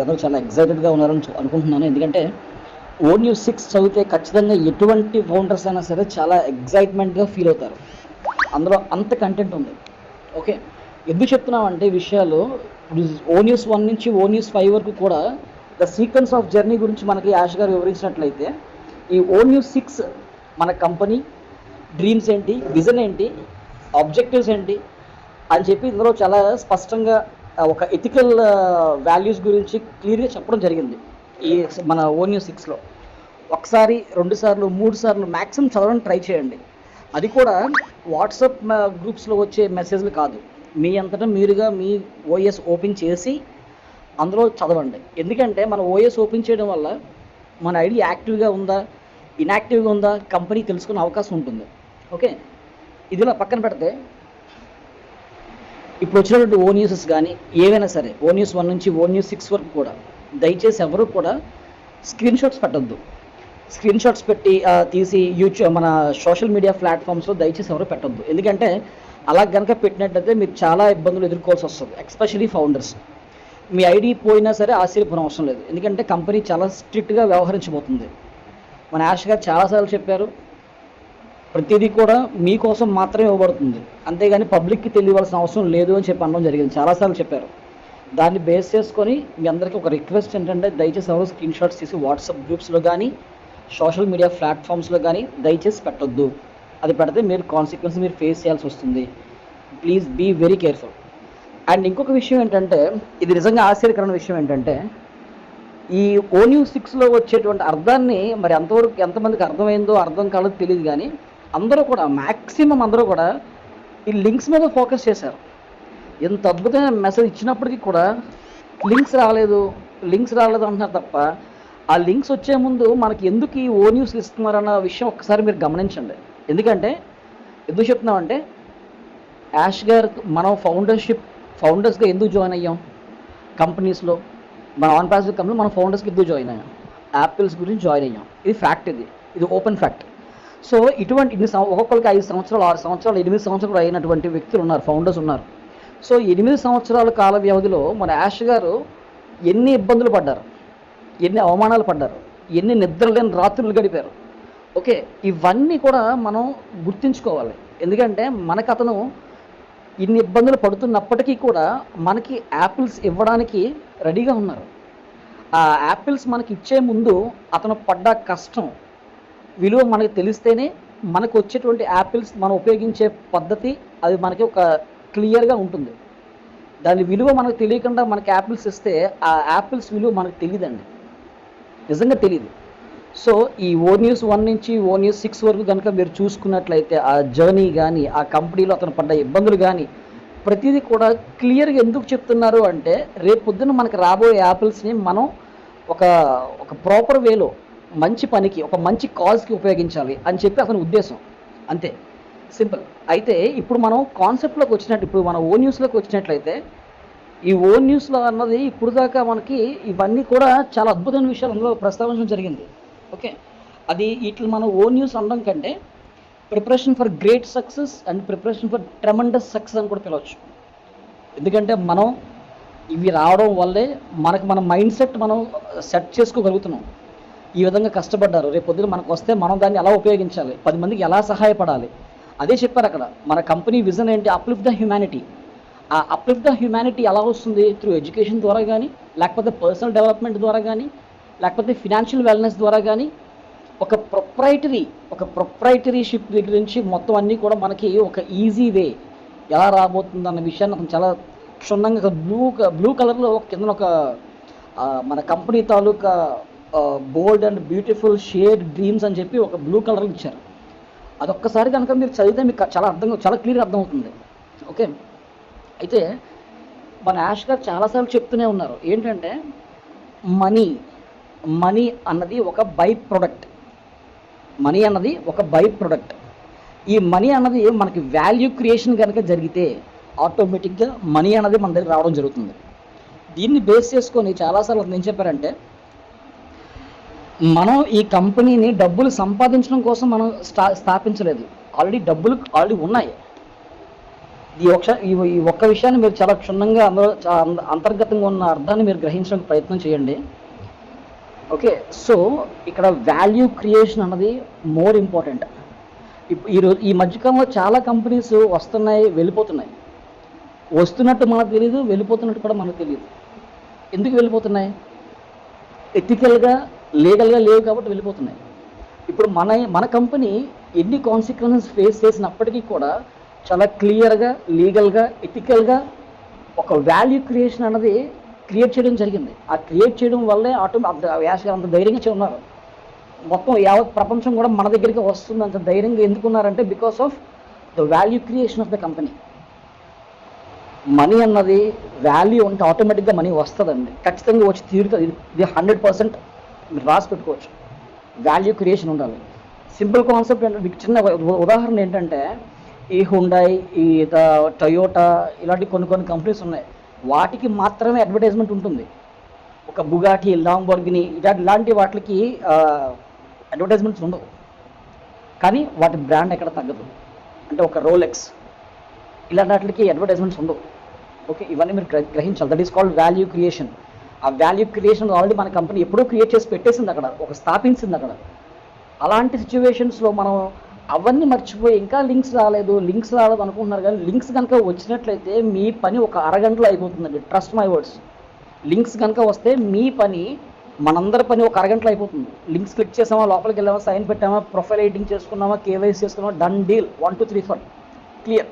అందరూ చాలా ఎక్సైటెడ్గా ఉన్నారని అనుకుంటున్నాను. ఎందుకంటే ఓ న్యూస్ 6 చదివితే ఖచ్చితంగా ఎటువంటి ఫౌండర్స్ అయినా సరే చాలా ఎక్సైట్మెంట్గా ఫీల్ అవుతారు. అందులో అంత కంటెంట్ ఉంది. ఓకే, ఎందుకు చెప్తున్నామంటే ఈ విషయాలు ఓ న్యూస్ 1 నుంచి ఓ న్యూస్ 5 వరకు కూడా ద సీక్వెన్స్ ఆఫ్ జర్నీ గురించి మనకి యాష్ గారు వివరించినట్లయితే, ఈ ఓ న్యూస్ 6 మన కంపెనీ డ్రీమ్స్ ఏంటి, విజన్ ఏంటి, ఆబ్జెక్టివ్స్ ఏంటి అని చెప్పి ఇందులో చాలా స్పష్టంగా ఒక ఎథికల్ వాల్యూస్ గురించి క్లియర్గా చెప్పడం జరిగింది ఈ మన ఓ న్యూస్ 6లో. ఒకసారి 2 సార్లు 3 సార్లు మ్యాక్సిమం చదవడానికి ట్రై చేయండి. అది కూడా వాట్సాప్ గ్రూప్స్లో వచ్చే మెసేజ్లు కాదు, మీ అంతటా మీరుగా మీ ఓఎస్ ఓపెన్ చేసి అందులో చదవండి. ఎందుకంటే మన ఓఎస్ ఓపెన్ చేయడం వల్ల మన ఐడి యాక్టివ్గా ఉందా ఇన్యాక్టివ్గా ఉందా కంపెనీ తెలుసుకునే అవకాశం ఉంటుంది. ఓకే, ఇదిలా పక్కన పెడితే ఇప్పుడు వచ్చినటువంటి ఓ న్యూసెస్ కానీ ఏవైనా సరే ఓ న్యూస్ 1 నుంచి ఓ న్యూస్ 6 వరకు కూడా దయచేసి ఎవరు కూడా స్క్రీన్ షాట్స్ పెట్టద్దు. స్క్రీన్ షాట్స్ పెట్టి తీసి యూట్యూబ్ మన సోషల్ మీడియా ప్లాట్ఫామ్స్లో దయచేసి ఎవరు పెట్టద్దు. ఎందుకంటే అలా కనుక పెట్టినట్టయితే మీరు చాలా ఇబ్బందులు ఎదుర్కోవాల్సి వస్తుంది, ఎస్పెషలీ ఫౌండర్స్. మీ ఐడి పోయినా సరే ఆశ్చర్యపోవడం అవసరం లేదు, ఎందుకంటే కంపెనీ చాలా స్ట్రిక్ట్గా వ్యవహరించబోతుంది. మన యాష్ గారు చాలాసార్లు చెప్పారు, ప్రతిదీ కూడా మీకోసం మాత్రమే ఇవ్వబడుతుంది, అంతేగాని పబ్లిక్కి తెలియవలసిన అవసరం లేదు అని చెప్పి అనడం జరిగింది. చాలాసార్లు చెప్పారు. దాన్ని బేస్ చేసుకొని మీ అందరికీ ఒక రిక్వెస్ట్ ఏంటంటే, దయచేసి ఎవరు స్క్రీన్ షాట్స్ తీసి వాట్సాప్ గ్రూప్స్లో కానీ సోషల్ మీడియా ప్లాట్ఫామ్స్లో కానీ దయచేసి పెట్టొద్దు. అది పెడితే మీరు కాన్సిక్వెన్స్ మీరు ఫేస్ చేయాల్సి వస్తుంది. Please be very careful. And ఇంకొక విషయం ఏంటంటే, ఇది నిజంగా ఆశ్చర్యకరమైన విషయం ఏంటంటే, ఈ ఓ న్యూస్ 6లో వచ్చేటువంటి అర్థాన్ని మరి ఎంతమందికి అర్థమైందో అర్థం కాలేదో తెలియదు, కానీ అందరూ కూడా మ్యాక్సిమం అందరూ కూడా ఈ లింక్స్ మీద ఫోకస్ చేశారు. ఎంత అద్భుతమైన మెసేజ్ ఇచ్చినప్పటికీ కూడా లింక్స్ రాలేదు అంటున్నారు తప్ప, ఆ లింక్స్ వచ్చే ముందు మనకి ఎందుకు ఈ ఓ న్యూస్ ఇస్తున్నారన్న విషయం ఒక్కసారి మీరు గమనించండి. ఎందుకు చెప్తున్నామంటే, యాష్ గారు మనం ఫౌండర్స్గా ఎందుకు జాయిన్ అయ్యాం కంపెనీస్లో, మన ఆన్ ప్యాసివ్ కంపెనీ మనం ఫౌండర్స్కి ఎందుకు జాయిన్ అయ్యాం, యాపిల్స్ గురించి జాయిన్ అయ్యాం. ఇది ఫ్యాక్ట్, ఇది ఓపెన్ ఫ్యాక్ట్. సో ఇటువంటి ఒక్కొక్కరికి 5 సంవత్సరాలు 6 సంవత్సరాలు 8 సంవత్సరాలు అయినటువంటి వ్యక్తులు ఉన్నారు, ఫౌండర్స్ ఉన్నారు. సో 8 సంవత్సరాల కాల వ్యవధిలో మన యాష్ గారు ఎన్ని ఇబ్బందులు పడ్డారు, ఎన్ని అవమానాలు పడ్డారు, ఎన్ని నిద్రలేని రాత్రులు గడిపారు. ఓకే, ఇవన్నీ కూడా మనం గుర్తుంచుకోవాలి. ఎందుకంటే మనకు అతను ఇన్ని ఇబ్బందులు పడుతున్నప్పటికీ కూడా మనకి యాపిల్స్ ఇవ్వడానికి రెడీగా ఉన్నారు. ఆ యాపిల్స్ మనకి ఇచ్చే ముందు అతను పడ్డ కష్టం విలువ మనకు తెలిస్తేనే మనకు వచ్చేటువంటి యాపిల్స్ మనం ఉపయోగించే పద్ధతి అది మనకి ఒక క్లియర్గా ఉంటుంది. దాని విలువ మనకు తెలియకుండా మనకి యాపిల్స్ ఇస్తే ఆ యాపిల్స్ విలువ మనకు తెలియదండి, నిజంగా తెలియదు. సో ఈ ఓ న్యూస్ 1 నుంచి ఓ న్యూస్ 6 వరకు కనుక మీరు చూసుకున్నట్లయితే ఆ జర్నీ కానీ ఆ కంపెనీలో అతను పడ్డ ఇబ్బందులు కానీ ప్రతిదీ కూడా క్లియర్గా ఎందుకు చెప్తున్నారు అంటే, రేపు పొద్దున్న మనకు రాబోయే యాపిల్స్ని మనం ఒక ప్రాపర్ వేలో మంచి పనికి ఒక మంచి కాజ్కి ఉపయోగించాలి అని చెప్పి అతని ఉద్దేశం, అంతే, సింపుల్. అయితే ఇప్పుడు మనం కాన్సెప్ట్లోకి వచ్చినట్టు, ఇప్పుడు మన ఓ న్యూస్లోకి వచ్చినట్లయితే, ఈ ఓ న్యూస్లో అన్నది ఇప్పుడు దాకా మనకి ఇవన్నీ కూడా చాలా అద్భుతమైన విషయాలు అందులో ప్రస్తావించడం జరిగింది. ఓకే, అది వీటిని మనం ఓ న్యూస్ అనడం కంటే preparation for great success and preparation for tremendous success అని కూడా పిలవచ్చు. ఎందుకంటే మనం ఇవి రావడం వల్లే మన మైండ్ సెట్ మనం సెట్ చేసుకోగలుగుతున్నాం. ఈ విధంగా కష్టపడ్డారు, రేపు పొద్దున మనకు వస్తే మనం దాన్ని ఎలా ఉపయోగించాలి, 10 మందికి ఎలా సహాయపడాలి, అదే చెప్పారు అక్కడ. మన కంపెనీ విజన్ ఏంటి, అప్లిఫ్ట్ ద హ్యుమానిటీ. ఆ అప్లిఫ్ట్ ద హ్యుమానిటీ ఎలా వస్తుంది, త్రూ ఎడ్యుకేషన్ ద్వారా కానీ, లేకపోతే పర్సనల్ డెవలప్మెంట్ ద్వారా కానీ, లేకపోతే ఫినాన్షియల్ వెల్నెస్ ద్వారా కానీ, ఒక ప్రొప్రైటరీషిప్ దగ్గర నుంచి మొత్తం అన్నీ కూడా మనకి ఒక ఈజీ వే ఎలా రాబోతుంది అన్న విషయాన్ని అతను చాలా క్షుణ్ణంగా బ్లూ కలర్లో కింద ఒక మన company taluka bold and beautiful shade dreams అని చెప్పి ఒక బ్లూ కలర్ ఇచ్చారు. అదొక్కసారి కనుక మీరు చదివితే మీకు చాలా క్లియర్గా అర్థమవుతుంది. ఓకే, అయితే మన యాష్ గారు చాలాసార్లు చెప్తూనే ఉన్నారు ఏంటంటే, మనీ అన్నది ఒక బై ప్రొడక్ట్. ఈ మనీ అన్నది మనకి వాల్యూ క్రియేషన్ కనుక జరిగితే ఆటోమేటిక్గా మనీ అన్నది మన దగ్గర రావడం జరుగుతుంది. దీన్ని బేస్ చేసుకొని చాలాసార్లు ఏం చెప్పారంటే, మనం ఈ కంపెనీని డబ్బులు సంపాదించడం కోసం మనం స్థాపించలేదు, డబ్బులు ఆల్రెడీ ఉన్నాయి. ఈ ఒక్క విషయాన్ని మీరు చాలా క్షుణ్ణంగా అందులో అంతర్గతంగా ఉన్న అర్థాన్ని మీరు గ్రహించడానికి ప్రయత్నం చేయండి. ఓకే, సో ఇక్కడ వాల్యూ క్రియేషన్ అన్నది మోర్ ఇంపార్టెంట్. ఈ మధ్యకాలంలో చాలా కంపెనీస్ వస్తున్నాయి, వెళ్ళిపోతున్నాయి. వస్తున్నట్టు మనకు తెలియదు, వెళ్ళిపోతున్నట్టు కూడా మనకు తెలియదు. ఎందుకు వెళ్ళిపోతున్నాయి? ఎథికల్గా, లీగల్గా లేవు కాబట్టి వెళ్ళిపోతున్నాయి. ఇప్పుడు మన కంపెనీ ఎన్ని కాన్సిక్వెన్సెస్ ఫేస్ చేసినప్పటికీ కూడా చాలా క్లియర్గా, లీగల్గా, ఎథికల్గా ఒక వాల్యూ క్రియేషన్ అన్నది క్రియేట్ చేయడం జరిగింది. ఆ క్రియేట్ చేయడం వల్లే అంత ధైర్యంగా ఉన్నారు. మొత్తం యావత్ ప్రపంచం కూడా మన దగ్గరికి వస్తుంది అంత ధైర్యంగా ఎందుకున్నారంటే because of the value creation of the company. Money అన్నది వాల్యూ ఉంటే ఆటోమేటిక్గా మనీ వస్తుందండి, ఖచ్చితంగా వచ్చి తీరుతుంది. ఇది 100% మీరు రాసి పెట్టుకోవచ్చు. వాల్యూ క్రియేషన్ ఉండాలి. సింపుల్ కాన్సెప్ట్ ఏంటంటే, మీకు చిన్న ఉదాహరణ ఏంటంటే, ఈ హుండాయ్, ఈ టొయోటా ఇలాంటి కొన్ని కంపెనీస్ ఉన్నాయి. వాటికి మాత్రమే అడ్వర్టైజ్మెంట్ ఉంటుంది. ఒక బుగాటి, లాంబోర్గిని ఇలాంటి వాటికి అడ్వర్టైజ్మెంట్స్ ఉండవు. కానీ వాటి బ్రాండ్ ఎక్కడ తగ్గదు. అంటే ఒక రోలెక్స్ ఇలాంటి వాటికి అడ్వర్టైజ్మెంట్స్ ఉండవు. ఓకే, ఇవన్నీ మీరు గ్రహించాలి. That is called value creation. ఆ వాల్యూ క్రియేషన్ ఆల్రెడీ మన కంపెనీ ఎప్పుడూ క్రియేట్ చేసి పెట్టేసింది, అక్కడ ఒక స్థాపించింది అక్కడ. అలాంటి సిచ్యువేషన్స్లో మనం అవన్నీ మర్చిపోయి ఇంకా లింక్స్ రాలేదు అనుకుంటున్నారు. కానీ లింక్స్ కనుక వచ్చినట్లయితే మీ పని ఒక అరగంటలో అయిపోతుందండి. Trust my words. లింక్స్ కనుక వస్తే మీ పని, మనందరి పని ఒక అరగంటలో అయిపోతుంది. లింక్స్ క్లిక్ చేసామా, లోపలికి వెళ్ళామా, సైన్ పెట్టామా, ప్రొఫైల్ ఎడిటింగ్ చేసుకున్నామా, కేవైసీ చేసుకున్నామా, డన్ డీల్. 1 2 3 4 క్లియర్.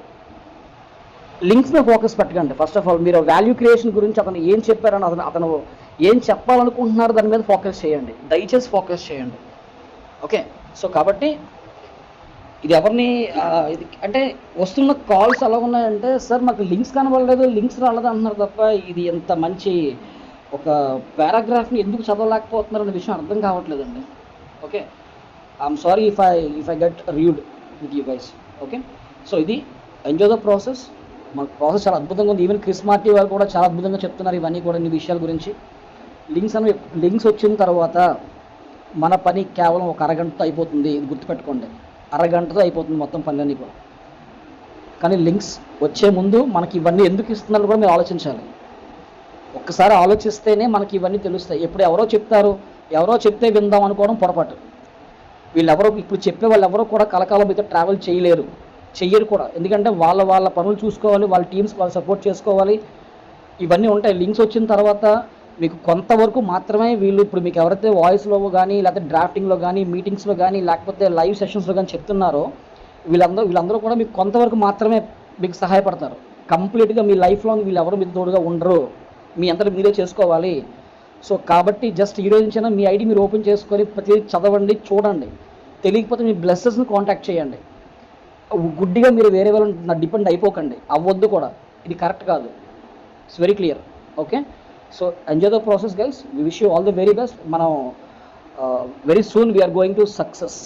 లింక్స్ మీద ఫోకస్ పెట్టకండి. ఫస్ట్ ఆఫ్ ఆల్ మీరు వాల్యూ క్రియేషన్ గురించి అతను ఏం చెప్పారని, అతను ఏం చెప్పాలనుకుంటున్నారు దాని మీద ఫోకస్ చేయండి. దయచేసి ఫోకస్ చేయండి. ఓకే, సో కాబట్టి ఇది ఎవరిని ఇది అంటే వస్తున్న కాల్స్ ఎలా ఉన్నాయంటే, సార్ మాకు లింక్స్ కనబడలేదు, లింక్స్ రాలేదు అంటున్నారు తప్ప ఇది ఎంత మంచి ఒక పారాగ్రాఫ్ని ఎందుకు చదవలేకపోతున్నారు అనే విషయం అర్థం కావట్లేదండి. Okay, I'm sorry if I get read with you guys. Okay, so ఇది ఎంజాయ్ ద ప్రాసెస్. మన ప్రాసెస్ చాలా అద్భుతంగా ఉంది. ఈవెన్ క్రిస్ మార్టీ వాళ్ళు కూడా చాలా అద్భుతంగా చెప్తున్నారు ఇవన్నీ కూడా, ఇన్ని విషయాల గురించి. లింక్స్ వచ్చిన తర్వాత మన పని కేవలం ఒక అరగంటతో అయిపోతుంది. ఇది గుర్తుపెట్టుకోండి, అరగంటతో అయిపోతుంది మొత్తం పనులన్నీ కూడా. కానీ లింక్స్ వచ్చే ముందు మనకి ఇవన్నీ ఎందుకు ఇస్తున్నారు కూడా మీరు ఆలోచించాలి. ఒక్కసారి ఆలోచిస్తేనే మనకి ఇవన్నీ తెలుస్తాయి. ఎప్పుడు ఎవరో చెప్తే విందాం అనుకోవడం పొరపాటు. ఇప్పుడు చెప్పే వాళ్ళు ఎవరో కూడా కలకాలం అయితే ట్రావెల్ చెయ్యరు కూడా. ఎందుకంటే వాళ్ళ పనులు చూసుకోవాలి, వాళ్ళ టీమ్స్ వాళ్ళు సపోర్ట్ చేసుకోవాలి, ఇవన్నీ ఉంటాయి. లింక్స్ వచ్చిన తర్వాత మీకు కొంతవరకు మాత్రమే వీళ్ళు, ఇప్పుడు మీకు ఎవరైతే వాయిస్లో కానీ, లేకపోతే డ్రాఫ్టింగ్లో కానీ, మీటింగ్స్లో కానీ, లేకపోతే లైవ్ సెషన్స్లో కానీ చెప్తున్నారో వీళ్ళందరూ కూడా మీకు కొంతవరకు మాత్రమే మీకు సహాయపడతారు. కంప్లీట్గా మీ లైఫ్లో వీళ్ళెవరూ మీకు తోడుగా ఉండరు. మీ అంతటా మీరే చేసుకోవాలి. సో కాబట్టి జస్ట్ ఈ రోజు నుంచైనా మీ ఐడి మీరు ఓపెన్ చేసుకొని ప్రతి చదవండి, చూడండి. తెలియకపోతే మీ బ్లెస్సెస్ని కాంటాక్ట్ చేయండి. గుడ్డిగా మీరు వేరే వాళ్ళని డిపెండ్ అయిపోకండి, అవ్వద్దు కూడా. ఇది కరెక్ట్ కాదు. It's very clear. Okay, so enjoy the process guys. We wish you all the very best. మనం very soon we're going to success.